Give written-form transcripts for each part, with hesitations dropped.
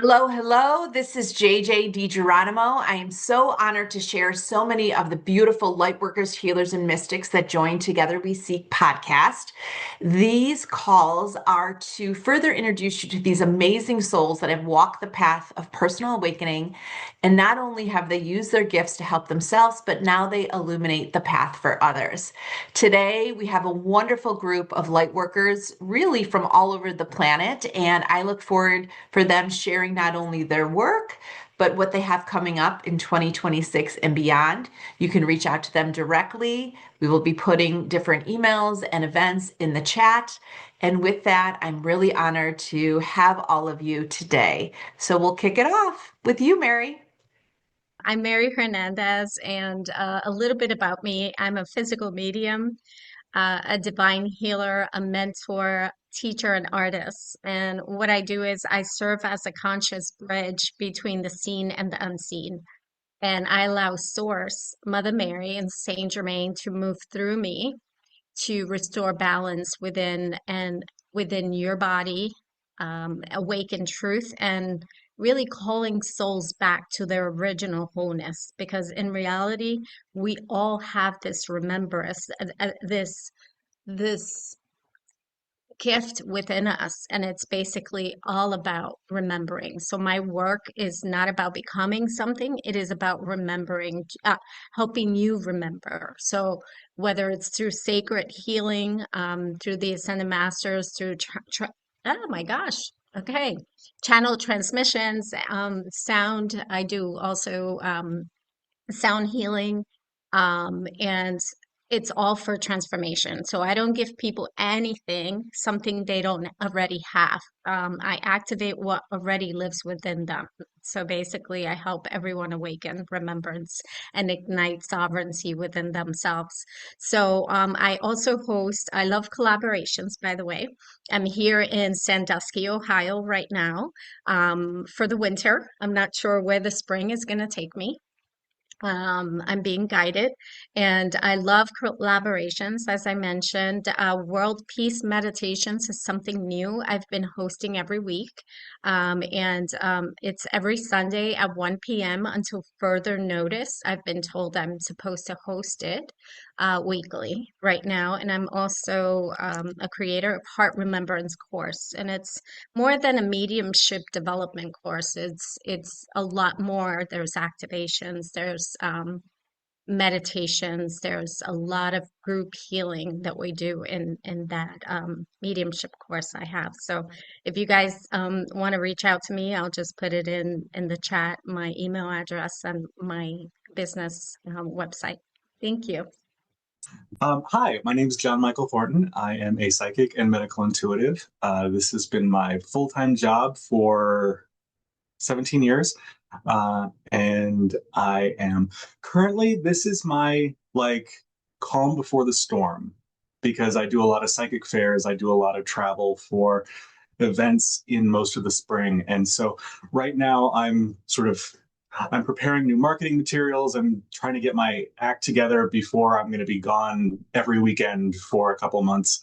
Hello, hello. This is JJ DiGeronimo. I am so honored to share so many of the beautiful lightworkers, healers, and mystics that join Together We Seek podcast. These calls are to further introduce you to these amazing souls that have walked the path of personal awakening. And not only have they used their gifts to help themselves, but now they illuminate the path for others. Today, we have a wonderful group of lightworkers, really from all over the planet. And I look forward for them sharing not only their work, but what they have coming up in 2026 and beyond. You can reach out to them directly. We will be putting different emails and events in the chat. And with that, I'm really honored to have all of you today. So we'll kick it off with you, Mary. I'm Mary Hernandez, and a little bit about me. I'm a physical medium, a divine healer, a mentor, teacher, and artist. And what I do is I serve as a conscious bridge between the seen and the unseen. And I allow Source, Mother Mary, and Saint Germain to move through me to restore balance within your body, awaken truth, and really calling souls back to their original wholeness. Because in reality, we all have this remembrance, this gift within us, and it's basically all about remembering. So my work is not about becoming something, it is about remembering, helping you remember. So whether it's through sacred healing, through the ascended masters, through oh my gosh, okay, channel transmissions, sound. I do also sound healing, and it's all for transformation. So I don't give people something they don't already have. I activate what already lives within them. So basically, I help everyone awaken remembrance and ignite sovereignty within themselves. So I also host, I love collaborations, by the way. I'm here in Sandusky, Ohio right now, for the winter. I'm not sure where the spring is going to take me. I'm being guided, and I love collaborations. As I mentioned, World Peace Meditations is something new I've been hosting every week, and it's every Sunday at 1 p.m. until further notice. I've been told I'm supposed to host it weekly right now, and I'm also a creator of Heart Remembrance course, and it's more than a mediumship development course. It's a lot more. There's activations, there's meditations, there's a lot of group healing that we do in that mediumship course I have. So if you guys want to reach out to me, I'll just put it in the chat, my email address and my business website. Thank you. Hi, my name is John Michael Thornton. I am a psychic and medical intuitive. This has been my full-time job for 17 years. And I am currently, this is my calm before the storm because I do a lot of psychic fairs. I do a lot of travel for events in most of the spring. And so right now I'm preparing new marketing materials. I'm trying to get my act together before I'm going to be gone every weekend for a couple months.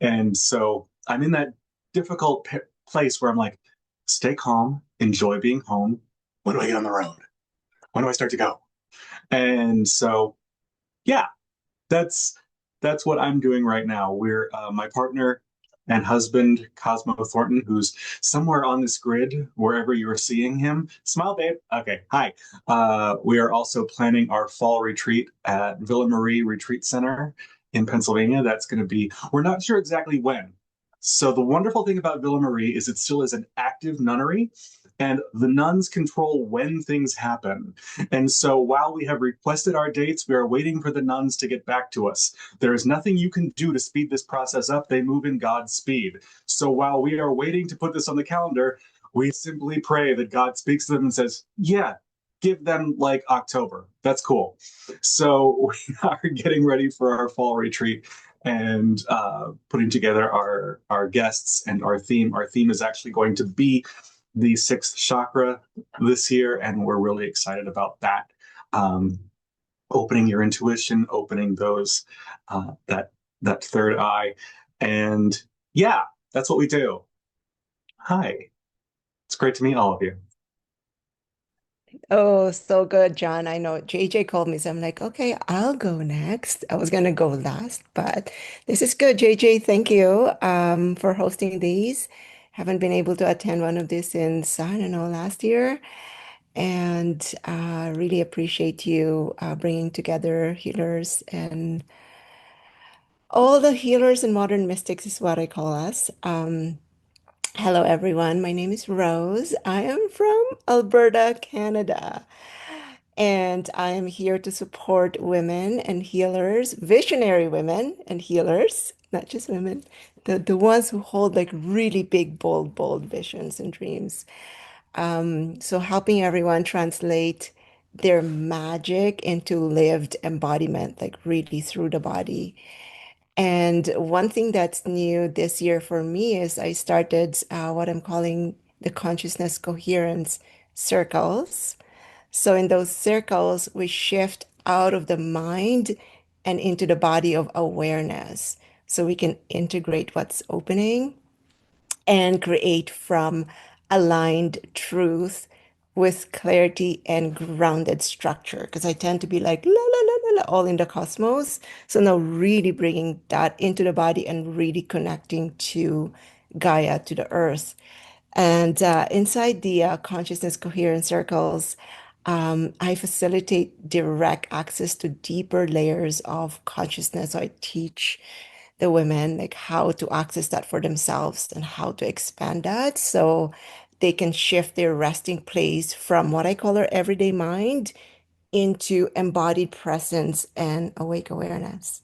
And so I'm in that difficult place where I'm like, stay calm, enjoy being home. When do I get on the road? When do I start to go? And so, yeah, that's what I'm doing right now. We're my partner and husband, Cosmo Thornton, who's somewhere on this grid, wherever you're seeing him. Smile, babe. Okay, hi. We are also planning our fall retreat at Villa Marie Retreat Center in Pennsylvania. That's going to be, we're not sure exactly when. So the wonderful thing about Villa Marie is it still is an active nunnery, and the nuns control when things happen. And so while we have requested our dates, we are waiting for the nuns to get back to us. There is nothing you can do to speed this process up. They move in God's speed. So while we are waiting to put this on the calendar, we simply pray that God speaks to them and says, yeah, give them like October. That's cool. So we are getting ready for our fall retreat and putting together our guests and our theme. Our theme is actually going to be the sixth chakra this year, and we're really excited about that. Opening your intuition, opening those that third eye, and yeah, that's what we do. Hi, It's great to meet all of you. Oh, so good, John. I know JJ called me, so I'm like, okay, I'll go next. I was gonna go last, but this is good, JJ. Thank you for hosting these. Haven't been able to attend one of these since, I don't know, last year. And really appreciate you bringing together healers and all the healers and modern mystics is what I call us. Hello, everyone. My name is Rose. I am from Alberta, Canada. And I am here to support women and healers, visionary women and healers, not just women, the ones who hold like really big, bold visions and dreams. So helping everyone translate their magic into lived embodiment, like really through the body. And one thing that's new this year for me is I started what I'm calling the consciousness coherence circles. So in those circles, we shift out of the mind and into the body of awareness. So we can integrate what's opening and create from aligned truth with clarity and grounded structure. Because I tend to be like, la, la, la, la, la, all in the cosmos. So now really bringing that into the body and really connecting to Gaia, to the earth. And inside the consciousness coherence circles, I facilitate direct access to deeper layers of consciousness. So I teach the women like how to access that for themselves and how to expand that so they can shift their resting place from what I call our everyday mind into embodied presence and awake awareness.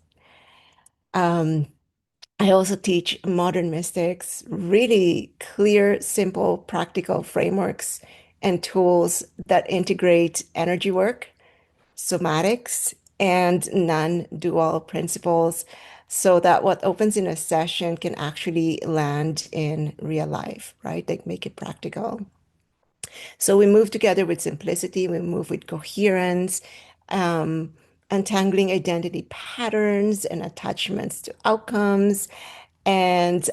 Um, I also teach modern mystics really clear, simple, practical frameworks and tools that integrate energy work, somatics, and non-dual principles so that what opens in a session can actually land in real life, right? Like make it practical. So we move together with simplicity, we move with coherence, um, untangling identity patterns and attachments to outcomes, and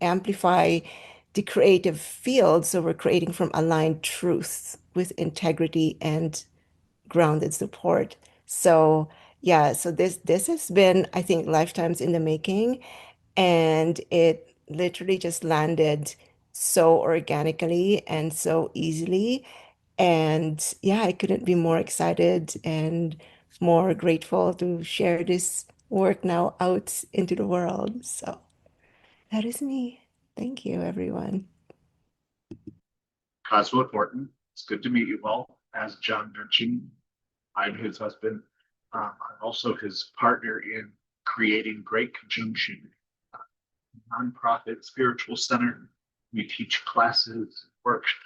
amplify the creative field. So we're creating from aligned truth with integrity and grounded support. So yeah, so this has been, I think, lifetimes in the making, and it literally just landed so organically and so easily. And yeah, I couldn't be more excited and more grateful to share this work now out into the world. So that is me. Thank you, everyone. Cosmo Thornton. It's good to meet you all. As John mentioned, I'm his husband. I'm also his partner in creating Great Conjunction, a nonprofit spiritual center. We teach classes,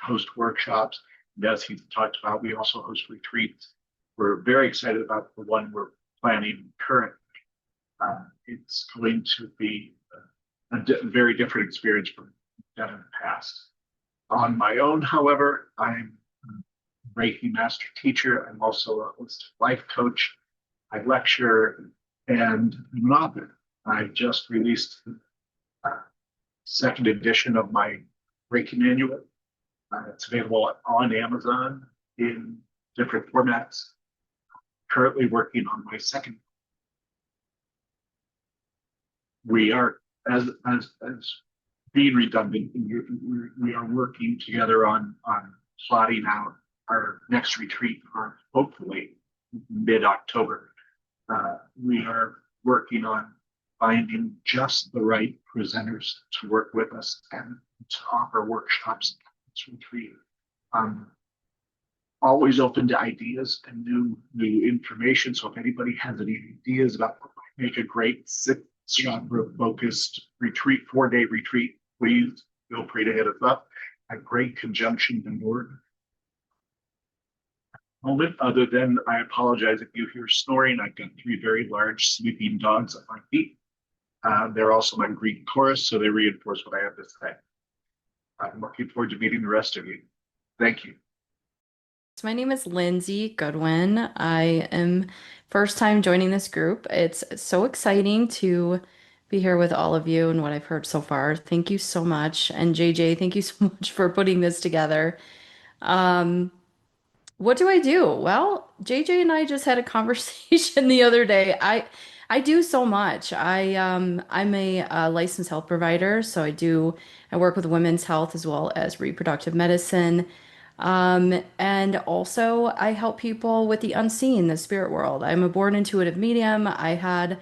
host workshops. And as he talked about, we also host retreats. We're very excited about the one we're planning currently. It's going to be a very different experience from that in the past. On my own, however, I'm a Reiki master teacher. I'm also a holistic life coach. I lecture and I'm an author. I just released the second edition of my Reiki manual. It's available on Amazon in different formats. Currently working on my second. We are, as being redundant, we are working together on plotting out our next retreat for hopefully mid-October. We are working on finding just the right presenters to work with us and to offer workshops at this retreat. Always open to ideas and new information. So if anybody has any ideas about what might make a great chakra focused retreat, 4-day retreat, please feel free to hit us up at Great Conjunction .org. Moment, other than I apologize if you hear snoring. I've got 3 very large sleeping dogs at my feet. They're also my Greek chorus, so they reinforce what I have to say. I'm looking forward to meeting the rest of you. Thank you. So my name is Lindsay Goodwin. I am first time joining this group. It's so exciting to be here with all of you and what I've heard so far. Thank you so much. And JJ, thank you so much for putting this together. What do I do? Well, JJ and I just had a conversation the other day. I do so much. I'm a licensed health provider, so I work with women's health as well as reproductive medicine. And also I help people with the unseen, the spirit world. I'm a born intuitive medium. I had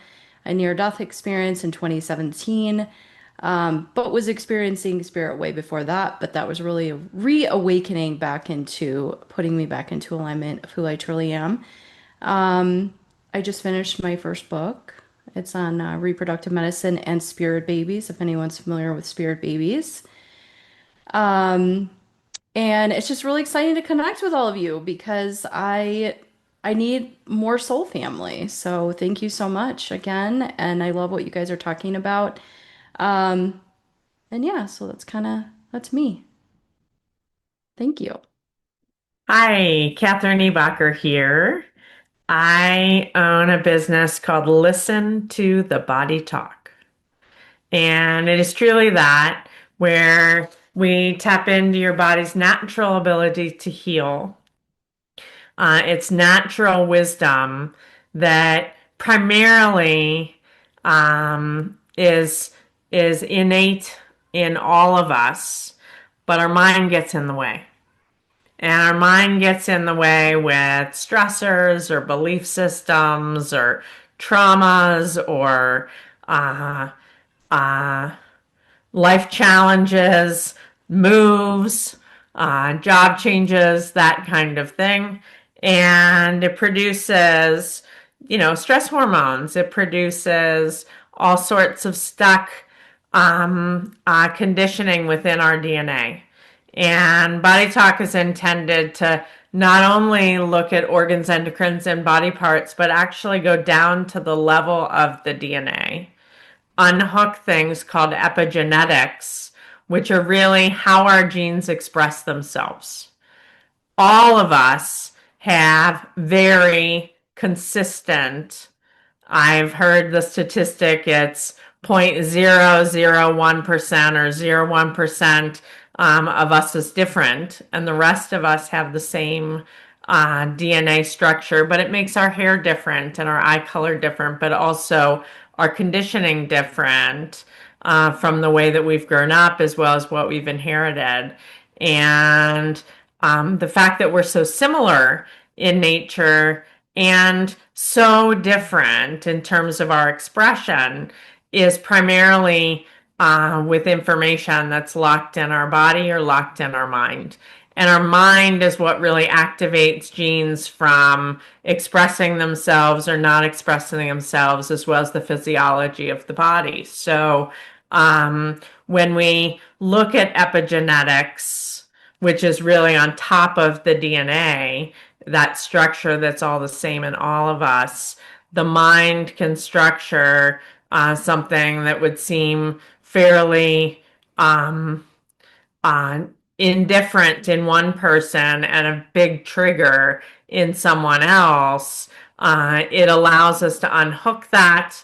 a near-death experience in 2017, but was experiencing spirit way before that. But that was really a reawakening back into putting me back into alignment of who I truly am. I just finished my first book. It's on reproductive medicine and spirit babies, if anyone's familiar with spirit babies. And it's just really exciting to connect with all of you because I need more soul family. So thank you so much again, and I love what you guys are talking about. Um, and yeah, so that's me. Thank you. Hi, Katherine Ebacher here. I own a business called Listen to the Body Talk. And it is truly that, where we tap into your body's natural ability to heal, its natural wisdom that primarily is innate in all of us, but our mind gets in the way. And our mind gets in the way with stressors or belief systems or traumas or uh, uh, life challenges, moves, job changes, that kind of thing. And it produces, stress hormones. It produces all sorts of stuck conditioning within our DNA. And Body Talk is intended to not only look at organs, endocrines, and body parts, but actually go down to the level of the DNA, unhook things called epigenetics, which are really how our genes express themselves. All of us have very consistent, I've heard the statistic, it's 0.001% or 0.01% of us is different, and the rest of us have the same DNA structure, but it makes our hair different and our eye color different, but also our conditioning different from the way that we've grown up as well as what we've inherited. And the fact that we're so similar in nature and so different in terms of our expression is primarily with information that's locked in our body or locked in our mind. And our mind is what really activates genes from expressing themselves or not expressing themselves, as well as the physiology of the body. So when we look at epigenetics, which is really on top of the DNA, that structure that's all the same in all of us, the mind can structure something that would seem fairly indifferent in one person and a big trigger in someone else. It allows us to unhook that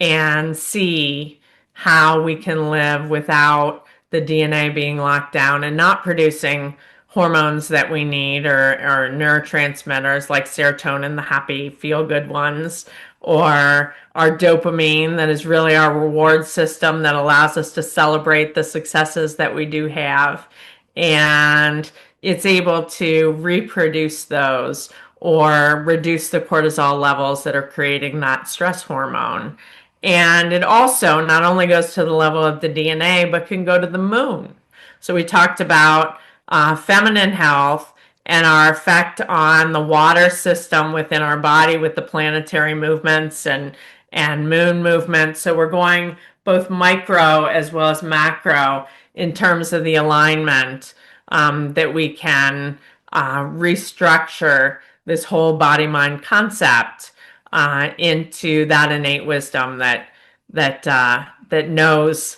and see how we can live without the DNA being locked down and not producing hormones that we need or neurotransmitters like serotonin, the happy feel good ones, or our dopamine, that is really our reward system that allows us to celebrate the successes that we do have. And it's able to reproduce those or reduce the cortisol levels that are creating that stress hormone. And it also not only goes to the level of the DNA, but can go to the moon. So we talked about feminine health and our effect on the water system within our body with the planetary movements and moon movements. So we're going both micro as well as macro in terms of the alignment that we can restructure this whole body-mind concept into that innate wisdom that knows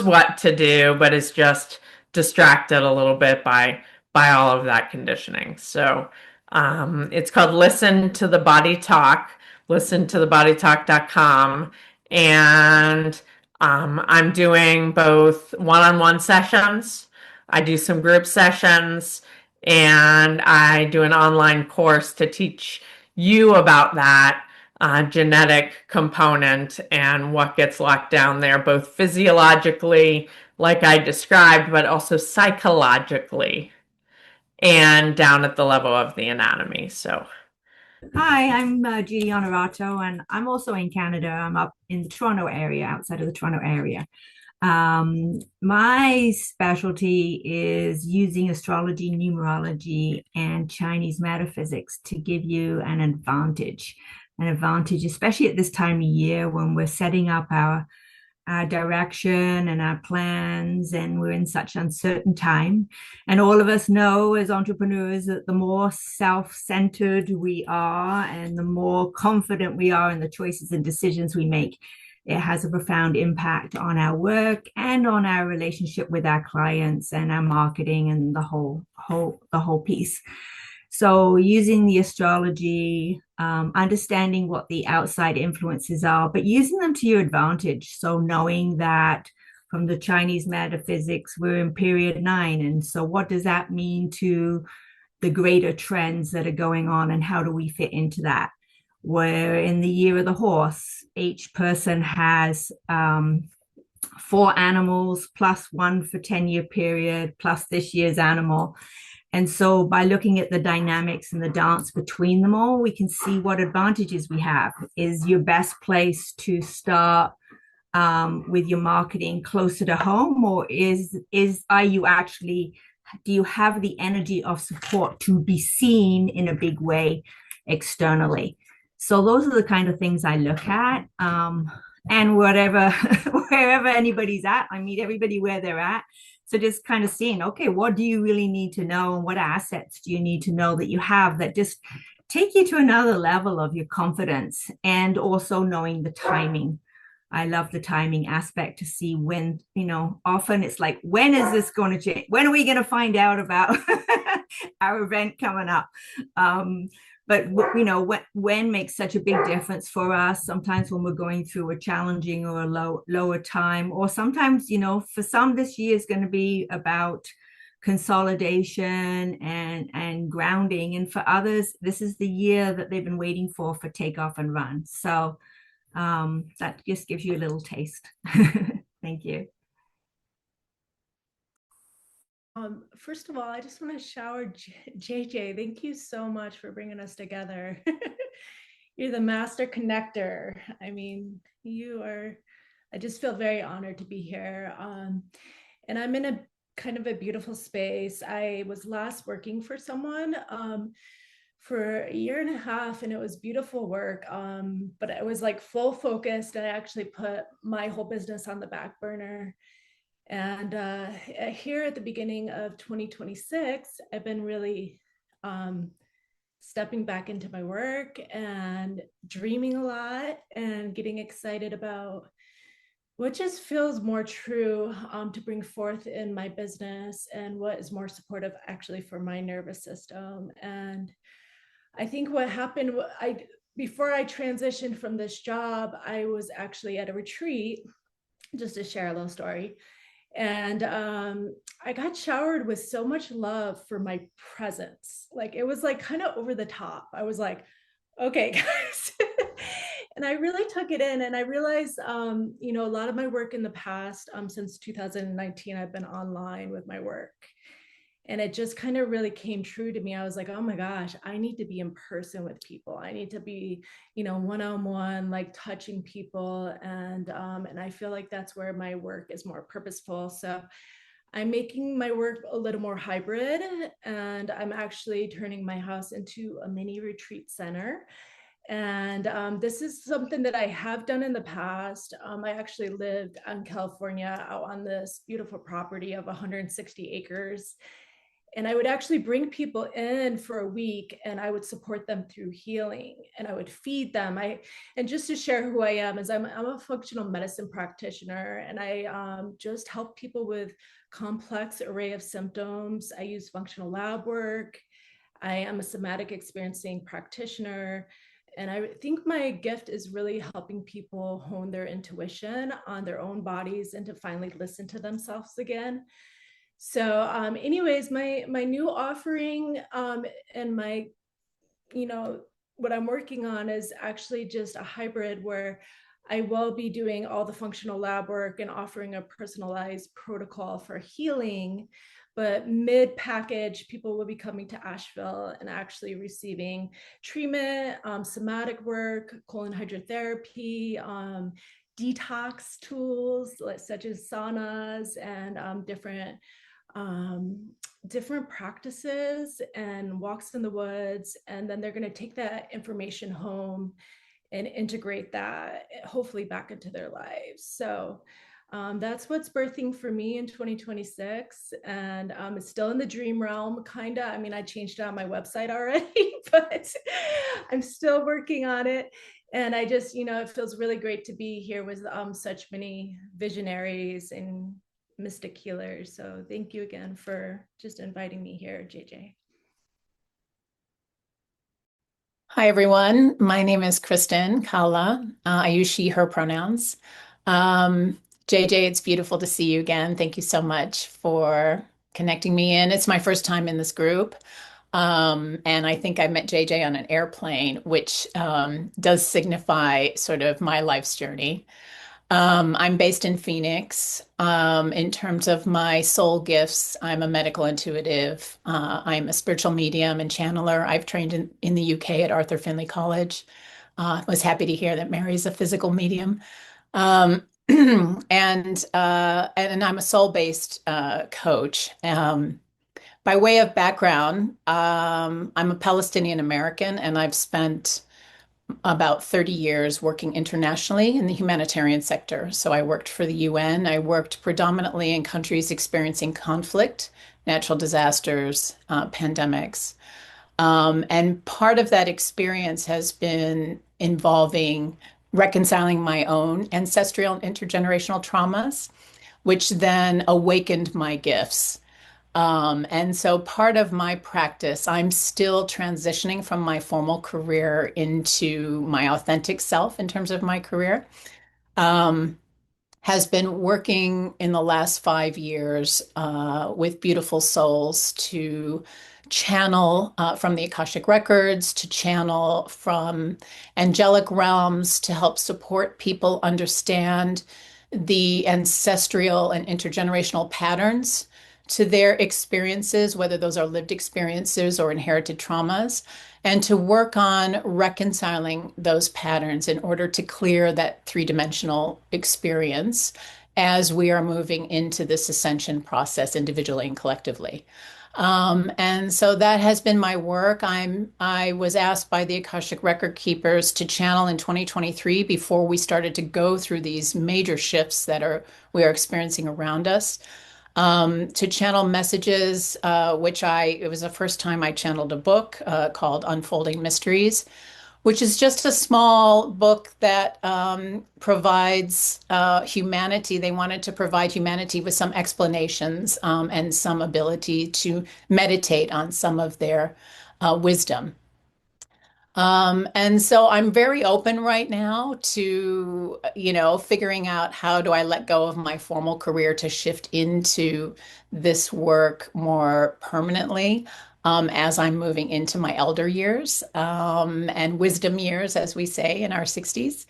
what to do, but is just distracted a little bit by all of that conditioning. So it's called Listen to the Body Talk, listentothebodytalk.com. And I'm doing both one-on-one sessions. I do some group sessions, and I do an online course to teach you about that genetic component and what gets locked down there, both physiologically, like I described, but also psychologically and down at the level of the anatomy. So, hi, I'm Judy Onorato, and I'm also in Canada. I'm up in the Toronto area, outside of the Toronto area. My specialty is using astrology, numerology, and Chinese metaphysics to give you an advantage, especially at this time of year when we're setting up our direction and our plans, and we're in such uncertain time. And all of us know as entrepreneurs that the more self-centered we are and the more confident we are in the choices and decisions we make, it has a profound impact on our work and on our relationship with our clients and our marketing and the whole piece. So using the astrology, understanding what the outside influences are, but using them to your advantage. So knowing that from the Chinese metaphysics, we're in period 9. And so what does that mean to the greater trends that are going on, and how do we fit into that? We're in the year of the horse. Each person has 4 animals plus 1 for 10-year period, plus this year's animal. And so by looking at the dynamics and the dance between them all, we can see what advantages we have. Is your best place to start with your marketing closer to home, or are you actually, do you have the energy of support to be seen in a big way externally? So those are the kind of things I look at. And wherever anybody's at, I meet everybody where they're at. So just kind of seeing, okay, what do you really need to know, and what assets do you need to know that you have that just take you to another level of your confidence, and also knowing the timing. I love the timing aspect to see when, often it's like, when is this going to change? When are we going to find out about our event coming up? But when makes such a big difference for us. Sometimes when we're going through a challenging or a lower time, or sometimes, for some, this year is going to be about consolidation and grounding. And for others, this is the year that they've been waiting for takeoff and run. So that just gives you a little taste. Thank you. First of all, I just want to shower JJ. Thank you so much for bringing us together. You're the master connector. I mean, I just feel very honored to be here. And I'm in a kind of a beautiful space. I was last working for someone for 1.5 years, and it was beautiful work. But I was like full focused, and I actually put my whole business on the back burner. And here at the beginning of 2026, I've been really stepping back into my work and dreaming a lot and getting excited about what just feels more true to bring forth in my business, and what is more supportive actually for my nervous system. And I think what happened, before I transitioned from this job, I was actually at a retreat, just to share a little story. And I got showered with so much love for my presence. Like, it was like kind of over the top. I was like, okay, guys. And I really took it in, and I realized, a lot of my work in the past, since 2019, I've been online with my work. And it just kind of really came true to me. I was like, oh my gosh, I need to be in person with people. I need to be, one-on-one, like touching people. And I feel like that's where my work is more purposeful. So I'm making my work a little more hybrid, and I'm actually turning my house into a mini retreat center. And this is something that I have done in the past. I actually lived in California, out on this beautiful property of 160 acres. And I would actually bring people in for a week, and I would support them through healing, and I would feed them. And just to share who I am, is I'm a functional medicine practitioner, and I just help people with complex array of symptoms. I use functional lab work. I am a somatic experiencing practitioner. And I think my gift is really helping people hone their intuition on their own bodies and to finally listen to themselves again. So anyways, my new offering and my, what I'm working on is actually just a hybrid where I will be doing all the functional lab work and offering a personalized protocol for healing. But mid-package, people will be coming to Asheville and actually receiving treatment, somatic work, colon hydrotherapy, detox tools such as saunas and different practices and walks in the woods. And then they're going to take that information home and integrate that hopefully back into their lives. So that's what's birthing for me in 2026. And it's still in the dream realm, kind of. I mean, I changed it on my website already, but I'm still working on it. And I just, it feels really great to be here with such many visionaries and mystic healers. So thank you again for just inviting me here, JJ. Hi, everyone. My name is Kristen Kala. I use she, her pronouns. JJ, it's beautiful to see you again. Thank you so much for connecting me in. It's my first time in this group. And I think I met JJ on an airplane, which does signify sort of my life's journey. I'm based in Phoenix. In terms of my soul gifts, I'm a medical intuitive. I'm a spiritual medium and channeler. I've trained in the UK at Arthur Findlay College. Was happy to hear that Mary's a physical medium. And I'm a soul-based coach. By way of background, I'm a Palestinian American, and I've spent about 30 years working internationally in the humanitarian sector. So I worked for the UN. I worked predominantly in countries experiencing conflict, natural disasters, pandemics. And part of that experience has been involving reconciling my own ancestral and intergenerational traumas, which then awakened my gifts. And so part of my practice, I'm still transitioning from my formal career into my authentic self in terms of my career. Has been working in the last 5 years with beautiful souls to channel from the Akashic Records, to channel from angelic realms to help support people understand the ancestral and intergenerational patterns to their experiences, whether those are lived experiences or inherited traumas, and to work on reconciling those patterns in order to clear that three-dimensional experience as we are moving into this ascension process individually and collectively. And so that has been my work. I was asked by the Akashic Record Keepers to channel in 2023 before we started to go through these major shifts that we are experiencing around us. To channel messages, it was the first time I channeled a book called Unfolding Mysteries, which is just a small book that provides humanity. They wanted to provide humanity with some explanations and some ability to meditate on some of their wisdom. And so I'm very open right now to, figuring out how do I let go of my formal career to shift into this work more permanently as I'm moving into my elder years and wisdom years, as we say in our 60s.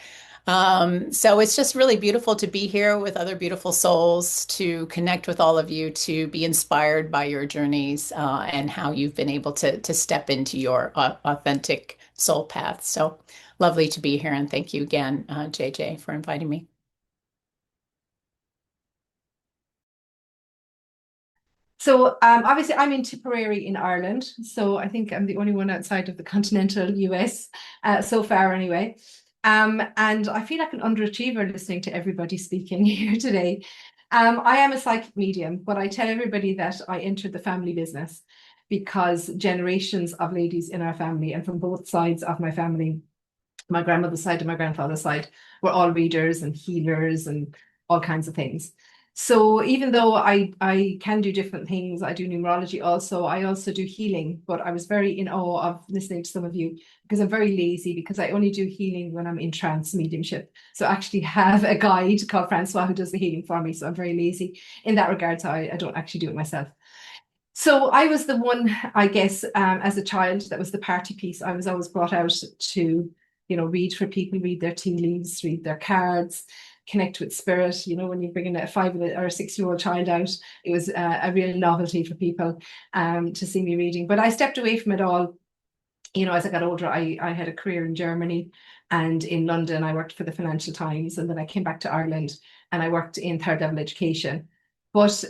So it's just really beautiful to be here with other beautiful souls, to connect with all of you, to be inspired by your journeys and how you've been able to step into your authentic soul path. So lovely to be here. And thank you again, JJ, for inviting me. So obviously I'm in Tipperary in Ireland. So I think I'm the only one outside of the continental US so far anyway. And I feel like an underachiever listening to everybody speaking here today. I am a psychic medium, but I tell everybody that I entered the family business because generations of ladies in our family and from both sides of my family, my grandmother's side and my grandfather's side, were all readers and healers and all kinds of things. So even though I can do different things, I do numerology also, I also do healing, but I was very in awe of listening to some of you because I'm very lazy because I only do healing when I'm in trance mediumship. So I actually have a guide called Francois who does the healing for me. So I'm very lazy in that regard. So I don't actually do it myself. So I was the one, I guess, as a child, that was the party piece. I was always brought out to, read for people, read their tea leaves, read their cards, connect with spirit. When you bring in a 5 or a 6-year-old child out, it was a real novelty for people to see me reading. But I stepped away from it all. As I got older, I had a career in Germany and in London. I worked for the Financial Times, and then I came back to Ireland and I worked in third level education. But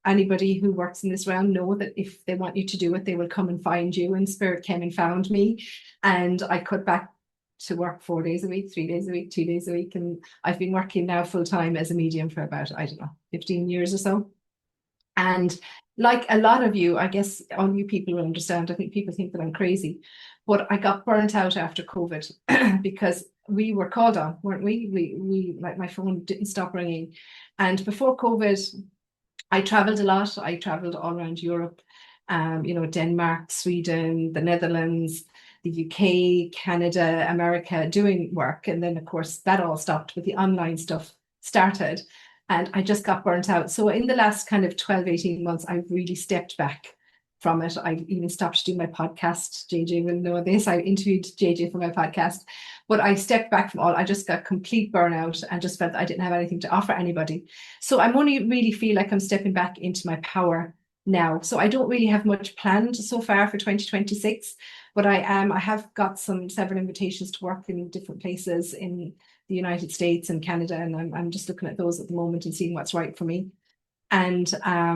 anybody who works in this realm know that if they want you to do it, they will come and find you. And Spirit came and found me, and I cut back to work 4 days a week, 3 days a week, 2 days a week. And I've been working now full time as a medium for about, 15 years or so. And like a lot of you, I guess all you people will understand. I think people think that I'm crazy, but I got burnt out after COVID because we were called on, weren't we? We like, my phone didn't stop ringing. And before COVID, I traveled a lot. I traveled all around Europe, Denmark, Sweden, the Netherlands, the UK, Canada, America, doing work. And then, of course, that all stopped, but the online stuff started. And I just got burnt out. So in the last kind of 12, 18 months, I've really stepped back from it. I even stopped doing my podcast. JJ will know this. I interviewed JJ for my podcast, but I stepped back from all. I just got complete burnout and just felt that I didn't have anything to offer anybody. So I'm only really feel like I'm stepping back into my power now. So I don't really have much planned so far for 2026, but I have got several invitations to work in different places in the United States and Canada, and I'm just looking at those at the moment and seeing what's right for me. And I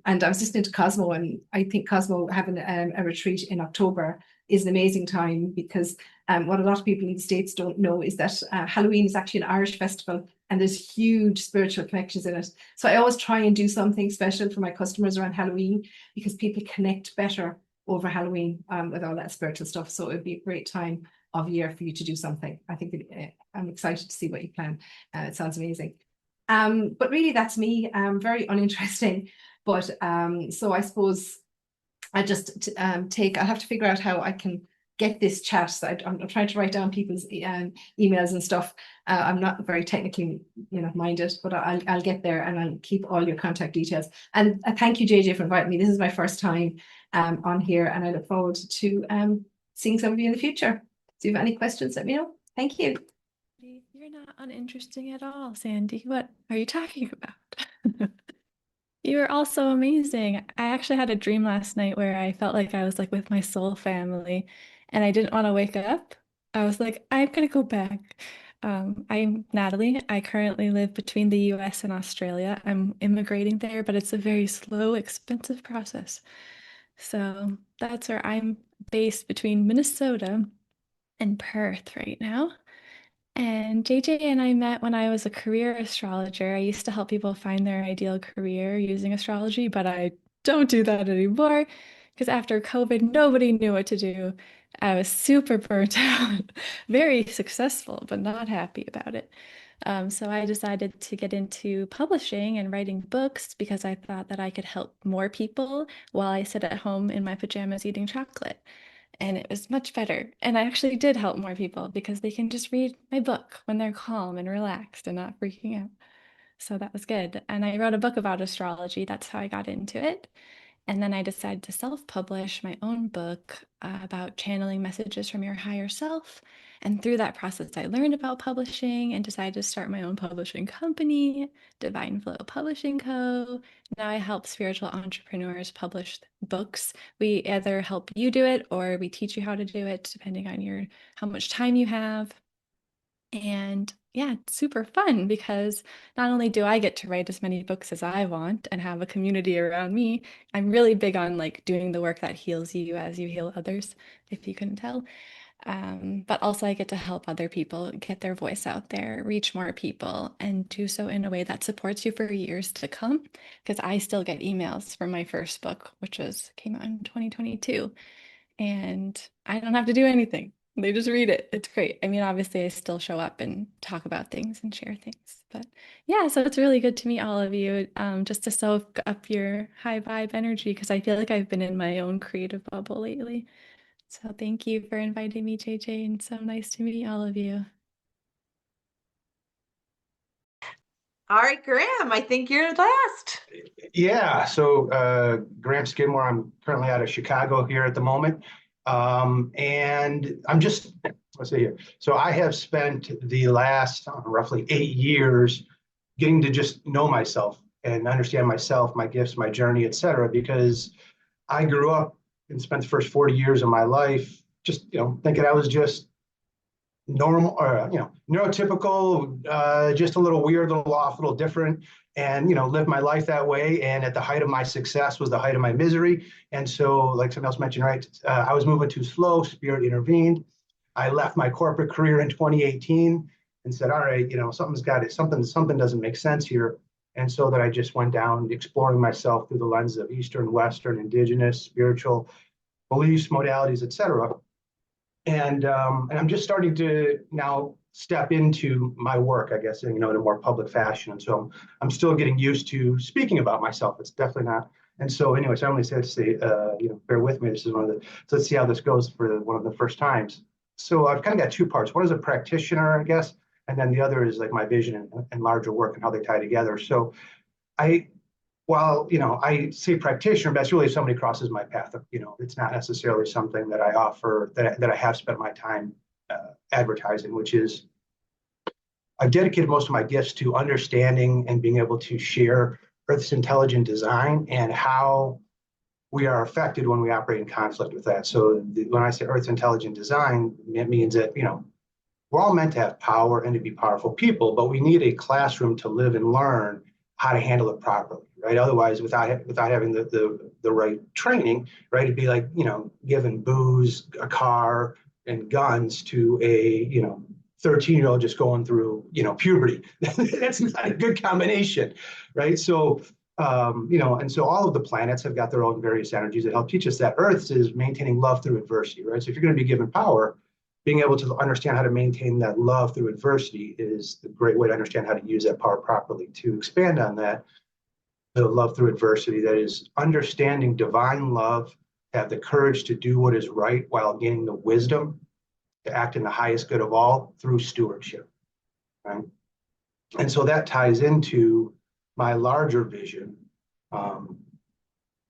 was listening to Cosmo, and I think Cosmo having a retreat in October is an amazing time because what a lot of people in the States don't know is that Halloween is actually an Irish festival, and there's huge spiritual connections in it. So I always try and do something special for my customers around Halloween because people connect better over Halloween with all that spiritual stuff. So it'd be a great time of year for you to do something. I think I'm excited to see what you plan. It sounds amazing. But really, that's me. Very uninteresting. But so I suppose I just I'll have to figure out how I can get this chat. So I'm trying to write down people's emails and stuff. I'm not very technically, minded, but I'll get there, and I'll keep all your contact details. And thank you, JJ, for inviting me. This is my first time on here, and I look forward to seeing some of you in the future. So if you have any questions, let me know. Thank you. You're not uninteresting at all, Sandy. What are you talking about? You are also amazing. I actually had a dream last night where I felt like I was like with my soul family and I didn't want to wake up. I was like, I'm gonna go back. I'm Natalie. I currently live between the US and Australia. I'm immigrating there, but it's a very slow, expensive process. So that's where I'm based between Minnesota and Perth right now. And JJ and I met when I was a career astrologer. I used to help people find their ideal career using astrology, but I don't do that anymore because after COVID, nobody knew what to do. I was super burnt out, very successful, but not happy about it. So I decided to get into publishing and writing books because I thought that I could help more people while I sit at home in my pajamas eating chocolate. And it was much better. And I actually did help more people because they can just read my book when they're calm and relaxed and not freaking out. So that was good. And I wrote a book about astrology. That's how I got into it. And then I decided to self-publish my own book about channeling messages from your higher self. And through that process, I learned about publishing and decided to start my own publishing company, Divine Flow Publishing Co. Now I help spiritual entrepreneurs publish books. We either help you do it or we teach you how to do it, depending on how much time you have. And yeah, it's super fun because not only do I get to write as many books as I want and have a community around me, I'm really big on like doing the work that heals you as you heal others, if you couldn't tell. But also I get to help other people get their voice out there, reach more people, and do so in a way that supports you for years to come. Because I still get emails from my first book, which came out in 2022, and I don't have to do anything. They just read it. It's great. I mean, obviously, I still show up and talk about things and share things. But yeah, so it's really good to meet all of you, just to soak up your high vibe energy, because I feel like I've been in my own creative bubble lately. So thank you for inviting me, JJ, and so nice to meet all of you. All right, Graham, I think you're last. Yeah, so Graham Skidmore, I'm currently out of Chicago here at the moment. And I'm just, let's see here. So I have spent the last roughly 8 years getting to just know myself and understand myself, my gifts, my journey, et cetera, because I grew up and spent the first 40 years of my life just, thinking I was just normal or neurotypical, just a little weird, a little off, a little different, and live my life that way. And at the height of my success was the height of my misery. And so, like someone else mentioned, right, I was moving too slow. Spirit intervened. I left my corporate career in 2018 and said, all right, something's got it. Something doesn't make sense here. And so that I just went down exploring myself through the lens of Eastern, Western, Indigenous, spiritual beliefs, modalities, et cetera. And I'm just starting to now step into my work, I guess, in a more public fashion. And so I'm still getting used to speaking about myself. It's definitely not. And so, anyways, I only said to say, bear with me. This is one of the. So let's see how this goes for one of the first times. So I've kind of got two parts. One is a practitioner, I guess, and then the other is like my vision and larger work and how they tie together. So while I say practitioner, but that's really if somebody crosses my path. It's not necessarily something that I offer that I have spent my time advertising, which is I've dedicated most of my gifts to understanding and being able to share Earth's intelligent design and how we are affected when we operate in conflict with that. So when I say Earth's intelligent design, it means that we're all meant to have power and to be powerful people, but we need a classroom to live and learn how to handle it properly, right? Otherwise, without having the right training, right, it'd be like giving booze, a car, and guns to a 13-year-old just going through puberty. That's not a good combination, right? So and so all of the planets have got their own various energies that help teach us that Earth is maintaining love through adversity, right? So if you're going to be given power, being able to understand how to maintain that love through adversity is the great way to understand how to use that power properly. To expand on that, the love through adversity, that is understanding divine love, have the courage to do what is right while gaining the wisdom to act in the highest good of all through stewardship, right? And so that ties into my larger vision,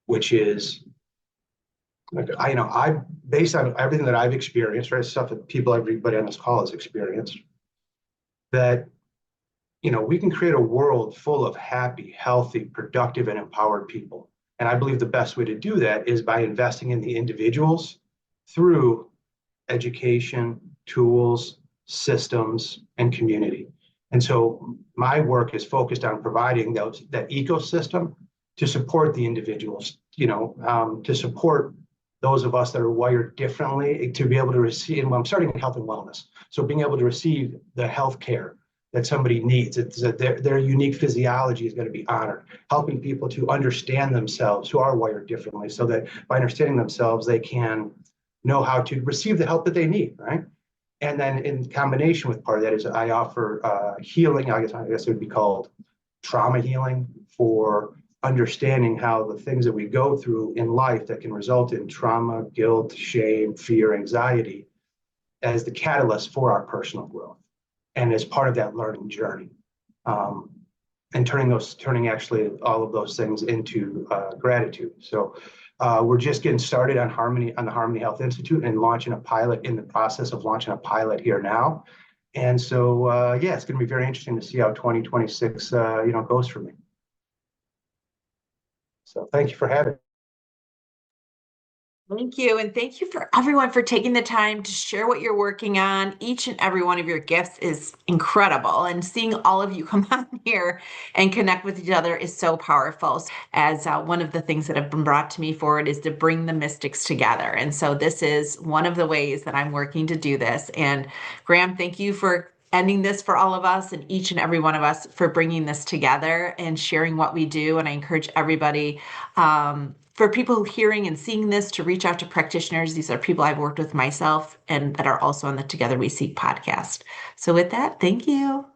which is I based on everything that I've experienced, right? Stuff that everybody on this call has experienced, that we can create a world full of happy, healthy, productive, and empowered people. And I believe the best way to do that is by investing in the individuals through education, tools, systems, and community. And so my work is focused on providing that ecosystem to support the individuals, to support those of us that are wired differently to be able to receive, and I'm starting in health and wellness. So being able to receive the health care that somebody needs, it's that their unique physiology is going to be honored, helping people to understand themselves who are wired differently so that by understanding themselves, they can know how to receive the help that they need, right? And then in combination with part of that is I offer healing, I guess it would be called trauma healing, for understanding how the things that we go through in life that can result in trauma, guilt, shame, fear, anxiety as the catalyst for our personal growth and as part of that learning journey. And turning actually all of those things into gratitude. So we're just getting started on the Harmony Health Institute and launching a pilot, in the process of launching a pilot here now. And so, it's going to be very interesting to see how 2026, goes for me. So thank you for having me. Thank you. And thank you for everyone for taking the time to share what you're working on. Each and every one of your gifts is incredible. And seeing all of you come on here and connect with each other is so powerful. As one of the things that have been brought to me forward is to bring the mystics together. And so this is one of the ways that I'm working to do this. And Graham, thank you for ending this for all of us and each and every one of us for bringing this together and sharing what we do. And I encourage everybody, for people hearing and seeing this, to reach out to practitioners. These are people I've worked with myself and that are also on the Together We Seek podcast. So with that, thank you.